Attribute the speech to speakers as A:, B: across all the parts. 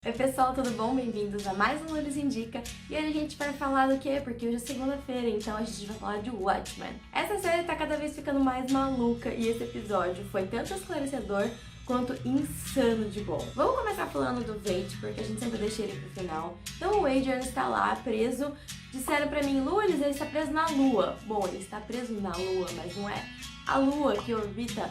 A: Oi pessoal, tudo bom? Bem-vindos a mais um Loures Indica. E hoje a gente vai falar do quê? Porque hoje é segunda-feira, então a gente vai falar de Watchmen. Essa série tá cada vez ficando mais maluca e esse episódio foi tanto esclarecedor quanto insano de bom. Vamos começar falando do Veidt, porque a gente sempre deixa ele pro final. Então o Adrian está lá, preso. Disseram pra mim, Loures, ele está preso na Lua. Bom, ele está preso na Lua, mas não é a Lua que orbita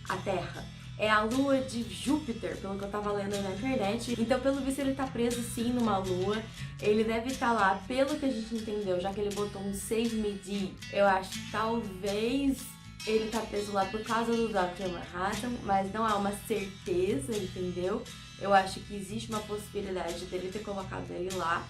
A: a Terra. É a lua de Júpiter, pelo que eu tava lendo aí na internet. Então, pelo visto, ele tá preso sim numa lua. Ele deve estar lá, pelo que a gente entendeu, já que ele botou um Save Me D. Eu acho que talvez ele tá preso lá por causa do Dr. Manhattan, mas não há uma certeza, entendeu? Eu acho que existe uma possibilidade dele ter colocado ele lá.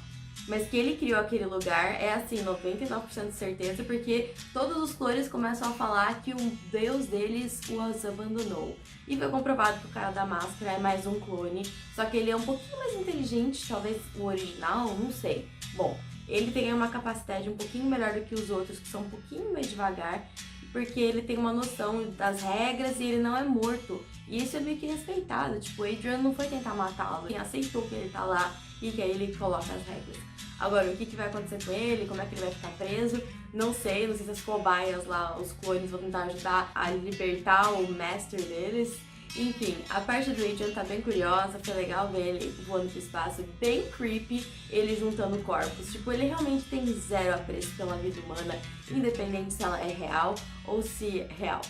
A: Mas que ele criou aquele lugar é assim, 99% de certeza, porque todos os clones começam a falar que o deus deles os abandonou. E foi comprovado que o cara da máscara é mais um clone, só que ele é um pouquinho mais inteligente, talvez o original, não sei. Bom, ele tem uma capacidade um pouquinho melhor do que os outros, que são um pouquinho mais devagar, porque ele tem uma noção das regras e ele não é morto. E isso é meio que respeitado, tipo, o Adrian não foi tentar matá-lo, ele aceitou que ele tá lá e que aí ele coloca as regras. Agora, o que vai acontecer com ele, como é que ele vai ficar preso, não sei se as cobaias lá, os clones vão tentar ajudar a libertar o master deles. Enfim, a parte do Adrian tá bem curiosa, foi legal ver ele voando pro espaço, bem creepy, ele juntando corpos. Tipo, ele realmente tem zero apreço pela vida humana, independente se ela é real ou se é real.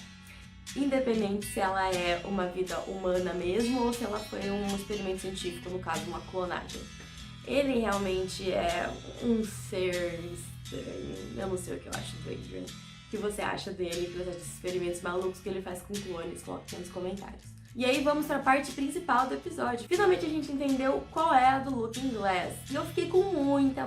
A: Independente se ela é uma vida humana mesmo ou se ela foi um experimento científico, no caso, uma clonagem. Ele realmente é um ser estranho. Eu não sei o que eu acho do Adrian. O que você acha dele, que você acha desses experimentos malucos que ele faz com clones? Coloque aqui nos comentários. E aí vamos para a parte principal do episódio. Finalmente a gente entendeu qual é a do Looking Glass. E eu fiquei com muita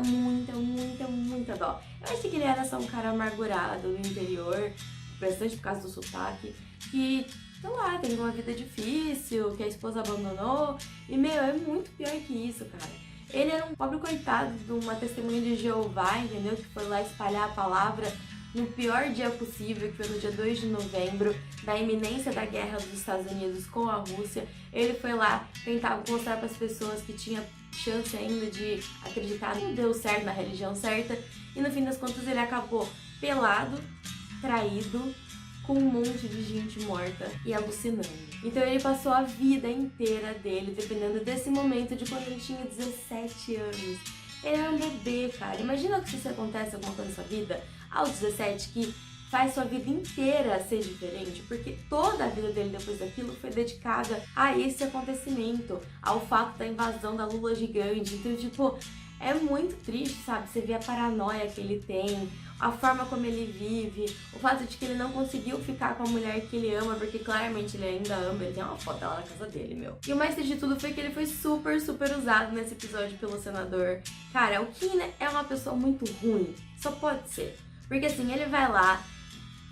A: dó. Eu achei que ele era só um cara amargurado do interior, bastante por causa do sotaque, que, sei lá, teve uma vida difícil, que a esposa abandonou. E, meu, é muito pior que isso, cara. Ele era um pobre coitado de uma testemunha de Jeová, entendeu? Que foi lá espalhar a palavra no pior dia possível, que foi no dia 2 de novembro, da iminência da guerra dos Estados Unidos com a Rússia. Ele foi lá tentar mostrar para as pessoas que tinha chance ainda de acreditar no Deus certo, na religião certa. E no fim das contas ele acabou pelado, traído, com um monte de gente morta e alucinando. Então ele passou a vida inteira dele dependendo desse momento de quando ele tinha 17 anos. Ele era um bebê, cara. Imagina que se isso acontece alguma coisa na sua vida aos 17 que faz sua vida inteira ser diferente, porque toda a vida dele depois daquilo foi dedicada a esse acontecimento, ao fato da invasão da Lula gigante. Então, tipo, é muito triste, sabe? Você vê a paranoia que ele tem, a forma como ele vive, o fato de que ele não conseguiu ficar com a mulher que ele ama, porque claramente ele ainda ama, ele tem uma foto dela na casa dele, meu. E o mais triste de tudo foi que ele foi super usado nesse episódio pelo senador. Cara, o Keane é uma pessoa muito ruim, só pode ser. Porque assim, ele vai lá,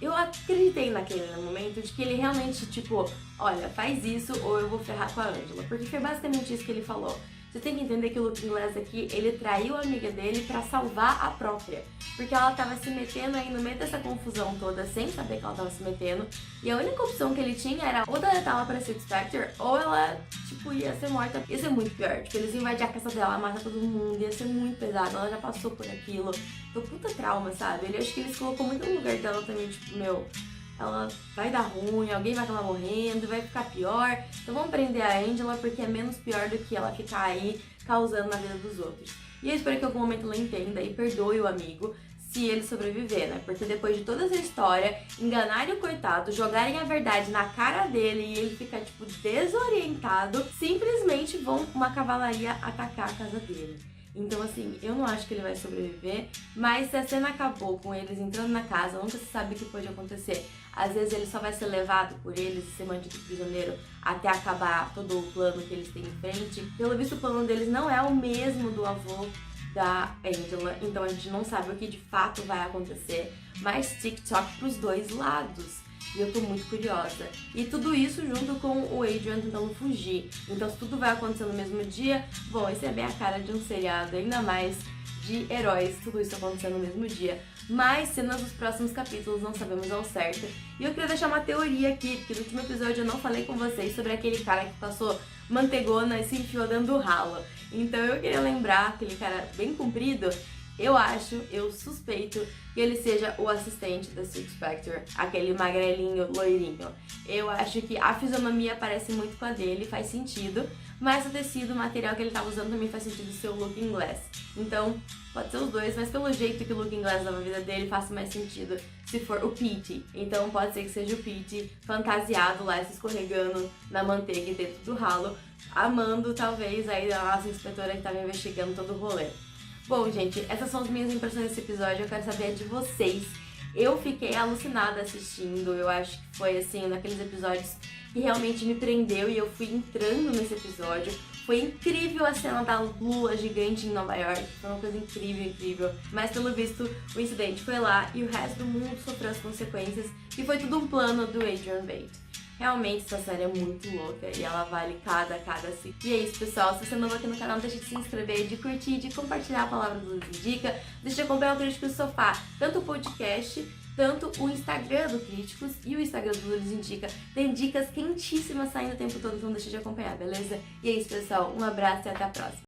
A: eu acreditei naquele momento de que ele realmente, tipo, olha, faz isso ou eu vou ferrar com a Angela, porque foi basicamente isso que ele falou. Você tem que entender que o Looking Glass aqui, ele traiu a amiga dele pra salvar a própria. Porque ela tava se metendo aí no meio dessa confusão toda, sem saber que ela tava se metendo. E a única opção que ele tinha era ou deletar ela pra Six Factor, ou ela, tipo, ia ser morta. Ia ser muito pior. Tipo, eles iam invadir a casa dela, matar todo mundo, ia ser muito pesado. Ela já passou por aquilo. Então, puta trauma, sabe? Eu acho que eles colocou muito no lugar dela também, tipo, meu, ela vai dar ruim, alguém vai acabar morrendo, vai ficar pior. Então vamos prender a Angela porque é menos pior do que ela ficar aí causando na vida dos outros. E eu espero que em algum momento ela entenda e perdoe o amigo se ele sobreviver, né? Porque depois de toda essa história, enganarem o coitado, jogarem a verdade na cara dele e ele ficar, tipo, desorientado, simplesmente vão uma cavalaria atacar a casa dele. Então, assim, eu não acho que ele vai sobreviver, mas se a cena acabou com eles entrando na casa, nunca se sabe o que pode acontecer. Às vezes ele só vai ser levado por eles e ser mantido prisioneiro até acabar todo o plano que eles têm em frente. Pelo visto, o plano deles não é o mesmo do avô da Angela, então a gente não sabe o que de fato vai acontecer, mas TikTok pros dois lados. E eu tô muito curiosa. E tudo isso junto com o Adrian tentando fugir. Então se tudo vai acontecer no mesmo dia, bom, esse é bem a cara de um seriado, ainda mais de heróis, tudo isso acontecendo no mesmo dia. Mais cenas dos próximos capítulos, não sabemos ao certo. E eu queria deixar uma teoria aqui, porque no último episódio eu não falei com vocês sobre aquele cara que passou mantegona e se enfiou dentro do ralo. Então eu queria lembrar, aquele cara bem comprido, eu suspeito que ele seja o assistente da Silk Spectre, aquele magrelinho, loirinho. Eu acho que a fisionomia parece muito com a dele, faz sentido, mas o tecido, o material que ele tava usando também faz sentido ser o Looking Glass. Então, pode ser os dois, mas pelo jeito que o Looking Glass dava a vida dele, faz mais sentido se for o Pete. Então pode ser que seja o Pete fantasiado lá, se escorregando na manteiga dentro do ralo, amando talvez aí a nossa inspetora que tava investigando todo o rolê. Bom, gente, essas são as minhas impressões desse episódio, eu quero saber de vocês. Eu fiquei alucinada assistindo, eu acho que foi assim, um daqueles episódios que realmente me prendeu e eu fui entrando nesse episódio. Foi incrível a cena da lua gigante em Nova York, foi uma coisa incrível, mas pelo visto o incidente foi lá e o resto do mundo sofreu as consequências e foi tudo um plano do Adrian Veidt. Realmente essa série é muito louca e ela vale cada assim. E é isso, pessoal. Se você é novo aqui no canal, não deixa de se inscrever, de curtir, de compartilhar a palavra do Luz Indica. Deixa de acompanhar o Críticos do Sofá, tanto o podcast, tanto o Instagram do Críticos e o Instagram do Luz Indica. Tem dicas quentíssimas saindo o tempo todo, então deixa de acompanhar, beleza? E é isso, pessoal. Um abraço e até a próxima.